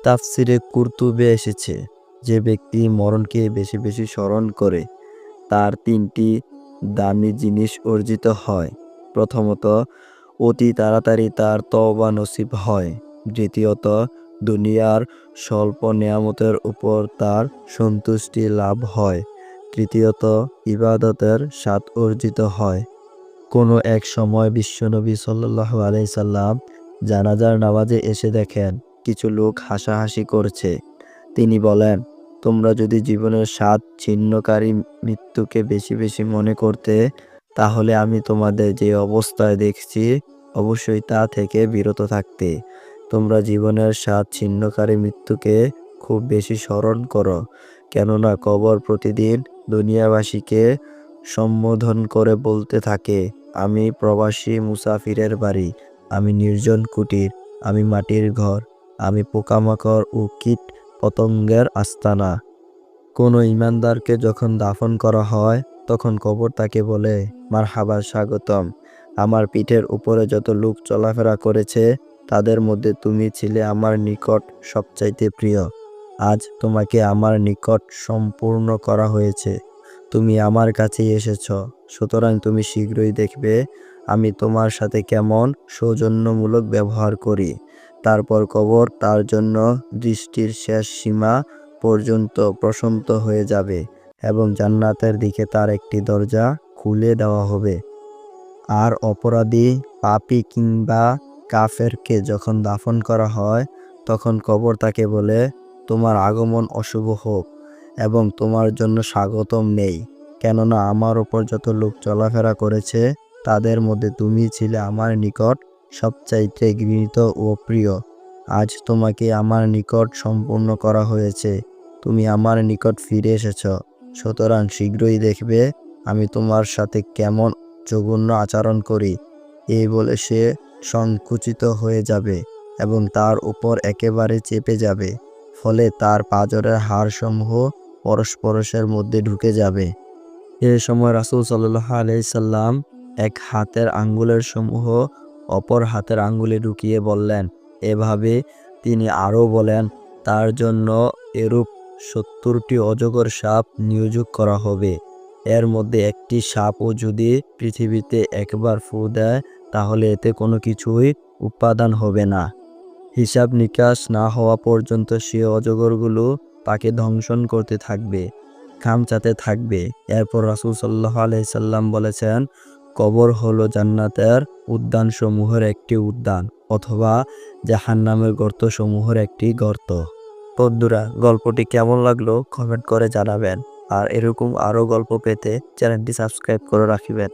তাফসিরে কুরতুবে এসেছে, যে ব্যক্তি মরণকে বেশি বেশি স্মরণ করে তার তিনটি দামি জিনিস অর্জিত হয়। প্রথমত, অতি তাড়াতাড়ি তার তওবা নসিব হয়। দ্বিতীয়ত, দুনিয়ার স্বল্প নেয়ামতের উপর তার সন্তুষ্টি লাভ হয়। তৃতীয়ত, ইবাদতের স্বাদ অর্জিত হয়। কোনো এক সময় বিশ্বনবী সাল্লাল্লাহু আলাইহি সাল্লাম জানাজার নামাজে এসে দেখেন কিছু লোক হাসাহাসি করছে। তিনি বলেন, তোমরা যদি জীবনের স্বাদ ছিন্নকারী মৃত্যুকে বেশি বেশি মনে করতে, তাহলে আমি তোমাদের যে অবস্থায় দেখছি অবশ্যই তা থেকে বিরত থাকতে। তোমরা জীবনের স্বাদ ছিন্নকারী মৃত্যুকে খুব বেশি স্মরণ করো, কেননা কবর প্রতিদিন দুনিয়াবাসীকে সম্বোধন করে বলতে থাকে, আমি প্রবাসী মুসাফিরের বাড়ি, আমি নির্জন কুটির, আমি মাটির ঘর, আমি পোকামাকড় ও কীট পতঙ্গের আস্তানা। কোনো ইমানদারকে যখন দাফন করা হয় তখন কবর তাকে বলে, মারহাবা, স্বাগতম। আমার পিঠের উপরে যত লোক চলাফেরা করেছে তাদের মধ্যে তুমি ছিলে আমার নিকট সবচাইতে প্রিয়। আজ তোমাকে আমার নিকট সম্পূর্ণ করা হয়েছে, তুমি আমার কাছেই এসেছ, সুতরাং তুমি শীঘ্রই দেখবে আমি তোমার সাথে কেমন সৌজন্যমূলক ব্যবহার করি। তারপর কবর তার জন্য দৃষ্টির শেষ সীমা পর্যন্ত প্রশস্ত হয়ে যাবে এবং জান্নাতের দিকে তার একটি দরজা খুলে দেওয়া হবে। আর অপরাধী, পাপী কিংবা কাফেরকে যখন দাফন করা হয় তখন কবর তাকে বলে, তোমার আগমন অশুভ হোক এবং তোমার জন্য স্বাগতম নেই, কেননা আমার ওপর যত লোক চলাফেরা করেছে তাদের মধ্যে তুমি ছিলে আমার নিকট সবচাইতে ঘৃণিত ও প্রিয়। আজ তোমাকে আমার নিকট সম্পূর্ণ করা হয়েছে, তুমি আমার নিকট ফিরে এসেছ, সুতরাং শীঘ্রই দেখবে আমি তোমার সাথে কেমন জঘন্য আচরণ করি। এই বলে সে সংকুচিত হয়ে যাবে এবং তার উপর একেবারে চেপে যাবে, ফলে তার পাঁজরের হাড়সমূহ পরস্পরের মধ্যে ঢুকে যাবে। এ সময় রাসূল সাল্লাল্লাহু আলাইহি সাল্লাম এক হাতের আঙ্গুলের সমূহ অপর হাতের আঙ্গুলে ঢুকিয়ে বললেন। এভাবে তিনি আরও বলেন, তার জন্য এরূপ ৭০টি অজগর সাপ নিয়োজিত করা হবে। এর মধ্যে একটি সাপও যদি পৃথিবীতে একবার ফু দেয় তাহলে এতে কোনো কিছুই উৎপাদন হবে না। হিসাব নিকাশ না হওয়া পর্যন্ত সে অজগরগুলো তাকে ধ্বংসন করতে থাকবে, খামচাতে থাকবে। এরপর রাসূল সাল্লাল্লাহু আলাইহি সাল্লাম বলেছেন, কবর হলো জান্নাতের উদ্যানসমূহের একটি উদ্যান অথবা জাহান্নামের গর্তসমূহের একটি গর্ত। বন্ধুরা, গল্পটি কেমন লাগলো কমেন্ট করে জানাবেন, আর এরকম আরও গল্প পেতে চ্যানেলটি সাবস্ক্রাইব করে রাখিবেন।